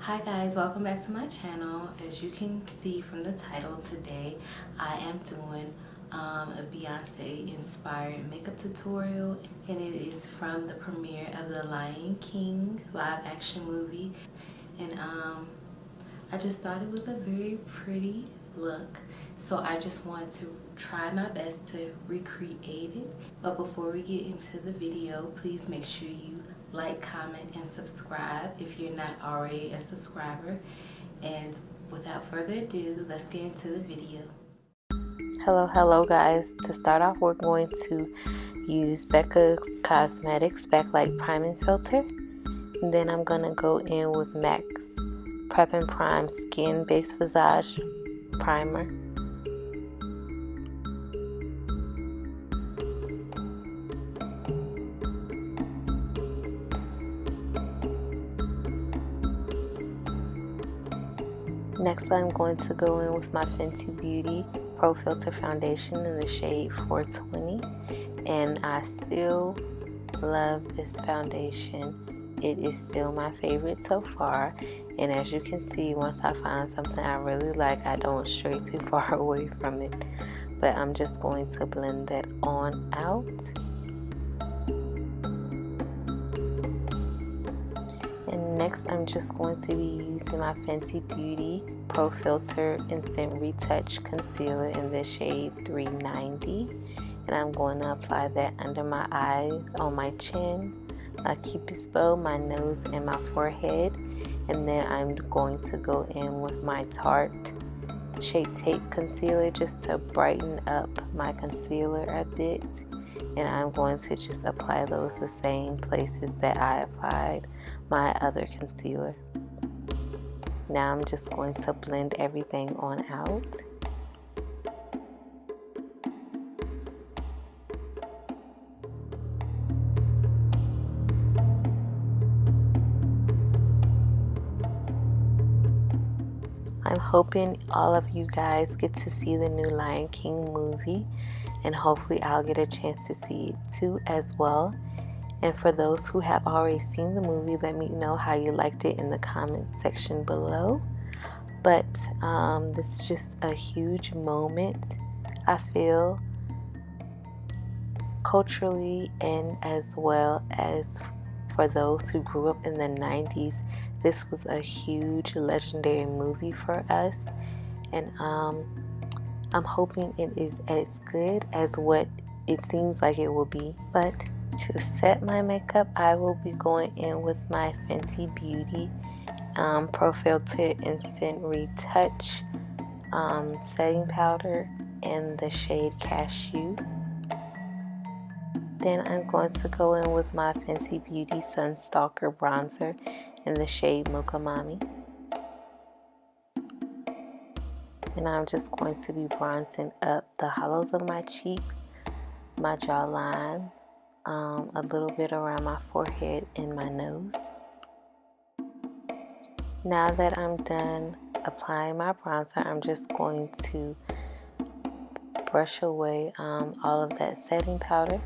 Hi guys, welcome back to my channel. As you can see from the title, today I am doing a Beyonce inspired makeup tutorial, and it is from the premiere of the Lion King live action movie. And I just thought it was a very pretty look, so I just wanted to try my best to recreate it. But before we get into the video, please make sure you like, comment, and subscribe if you're not already a subscriber. And without further ado, let's get into the video. Hello guys. To start off, we're going to use beccacosmetics backlight priming filter, and then I'm gonna go in with MAC's Prep and Prime Skin Based Visage Primer. Next, I'm going to go in with my Fenty Beauty Pro Filter Foundation in the shade 420, and I still love this foundation. It is still my favorite so far, and as you can see, once I find something I really like, I don't stray too far away from it. But I'm just going to blend that on out. And next, I'm just going to be using my Fenty Beauty Pro Filter Instant Retouch Concealer in the shade 390. And I'm going to apply that under my eyes, on my chin, my cupid's bow, my nose, and my forehead. And then I'm going to go in with my Tarte Shape Tape Concealer just to brighten up my concealer a bit. And I'm going to just apply those the same places that I applied my other concealer. Now I'm just going to blend everything on out. I'm hoping all of you guys get to see the new Lion King movie, and hopefully I'll get a chance to see it too as well. And for those who have already seen the movie, let me know how you liked it in the comment section below. But this is just a huge moment, I feel, culturally, and as well as for those who grew up in the 90s. This was a huge legendary movie for us, and I'm hoping it is as good as what it seems like it will be. But to set my makeup, I will be going in with my Fenty Beauty Pro Filter Instant Retouch setting powder in the shade Cashew. Then I'm going to go in with my Fenty Beauty stalk'r bronzer in the shade Mocha Mami. And I'm just going to be bronzing up the hollows of my cheeks, my jawline, a little bit around my forehead and my nose. Now that I'm done applying my bronzer, I'm just going to brush away all of that setting powder.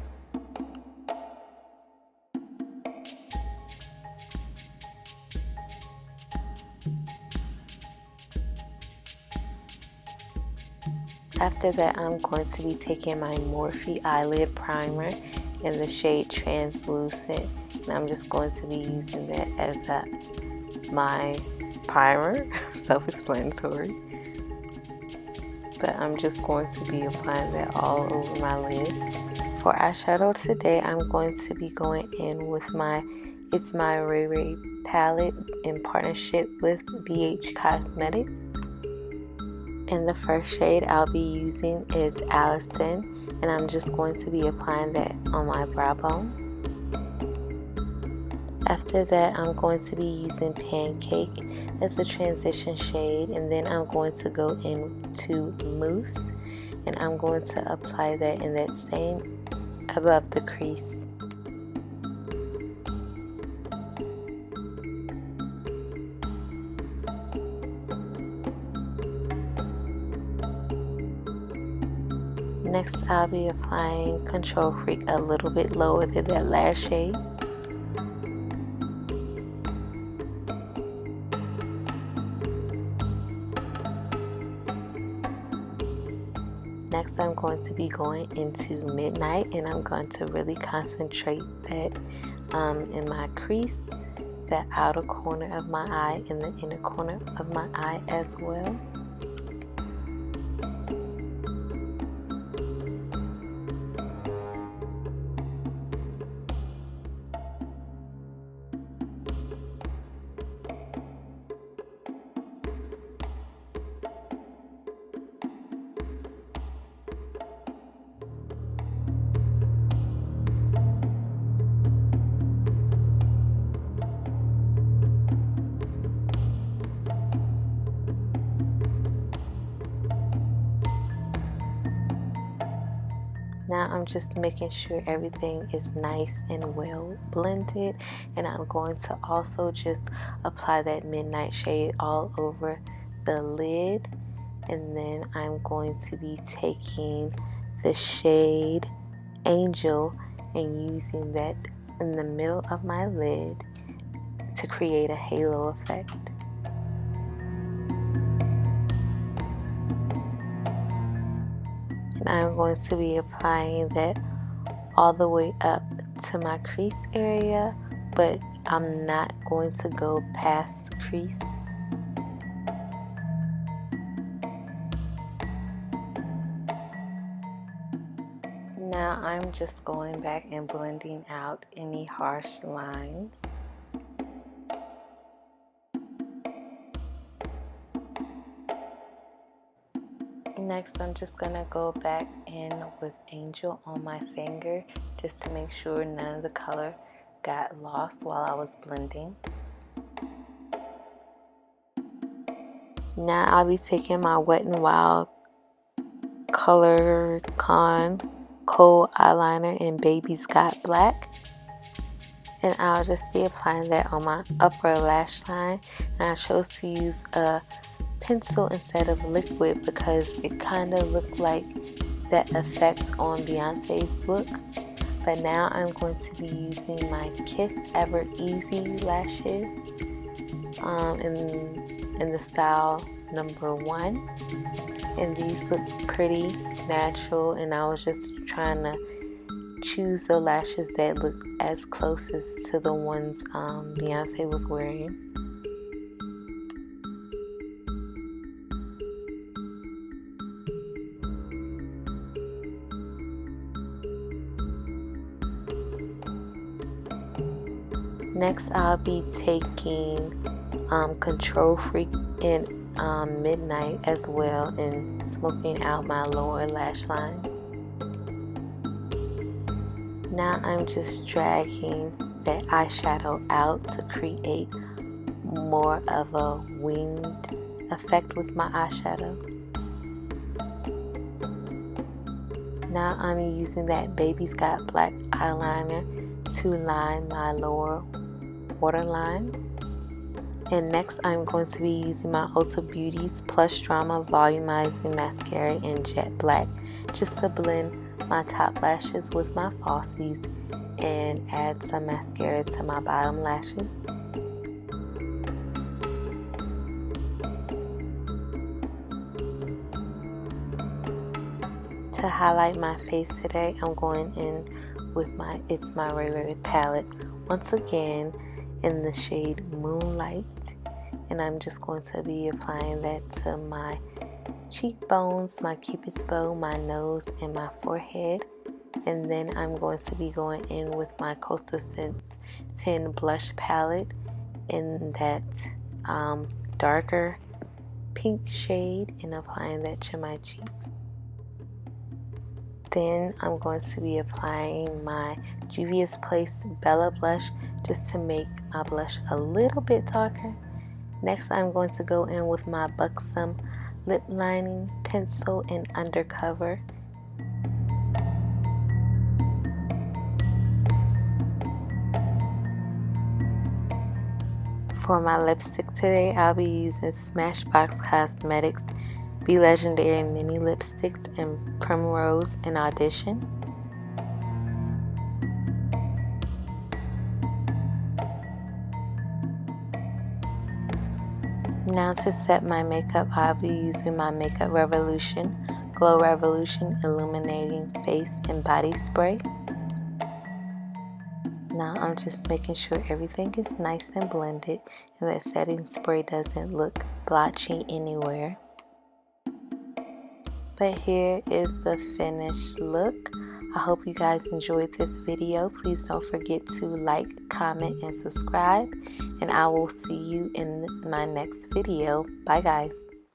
After that, I'm going to be taking my Morphe eyelid primer in the shade Translucent, and I'm just going to be using that as my primer, self-explanatory. But I'm just going to be applying that all over my lid. For eyeshadow today, I'm going to be going in with my Raye palette in partnership with bhcosmetics. And the first shade I'll be using is Allison, and I'm just going to be applying that on my brow bone. After that, I'm going to be using Pancake as the transition shade, and then I'm going to go into Mousse, and I'm going to apply that in that same above the crease. Next, I'll be applying Control Freak a little bit lower than that last shade. Next, I'm going to be going into Midnight, and I'm going to really concentrate that in my crease, the outer corner of my eye, and the inner corner of my eye as well. Now I'm just making sure everything is nice and well blended, and I'm going to also just apply that midnight shade all over the lid, and then I'm going to be taking the shade Angel and using that in the middle of my lid to create a halo effect. And I'm going to be applying that all the way up to my crease area, but I'm not going to go past the crease. Now I'm just going back and blending out any harsh lines. Next, I'm just gonna go back in with Angel on my finger just to make sure none of the color got lost while I was blending. Now I'll be taking my Wet n Wild Coloricon Kohl eyeliner in Baby's Got Black, and I'll just be applying that on my upper lash line. And I chose to use a pencil instead of liquid because it kind of looked like that effect on Beyonce's look. But now I'm going to be using my Kiss Ever Easy lashes in the style number 1, and these look pretty natural, and I was just trying to choose the lashes that look as close as to the ones Beyonce was wearing. Next, I'll be taking Control Freak in Midnight as well and smoking out my lower lash line. Now I'm just dragging that eyeshadow out to create more of a winged effect with my eyeshadow. Now I'm using that Baby's Got Black eyeliner to line my lower waterline. And next I'm going to be using my Ultabeauty's Plush Drama Volumizing Mascara in Jet Black just to blend my top lashes with my falsies and add some mascara to my bottom lashes. To highlight my face today, I'm going in with my Raye palette once again in the shade Moonlight, and I'm just going to be applying that to my cheekbones, my cupid's bow, my nose, and my forehead. And then I'm going to be going in with my coastalscents 10 blush palette in that darker pink shade and applying that to my cheeks. Then I'm going to be applying my Juviasplace Bella blush just to make my blush a little bit darker. Next, I'm going to go in with my Buxom lip lining pencil in Undercover. For my lipstick today, I'll be using Smashbox Cosmetics Be Legendary Mini Lipsticks in Primrose and Audition. Now to set my makeup, I'll be using my Makeup Revolution Glow Revolution Illuminating Face and Body Spray. Now I'm just making sure everything is nice and blended and that setting spray doesn't look blotchy anywhere. But here is the finished look. I hope you guys enjoyed this video. Please don't forget to like, comment, and subscribe. And I will see you in my next video. Bye guys.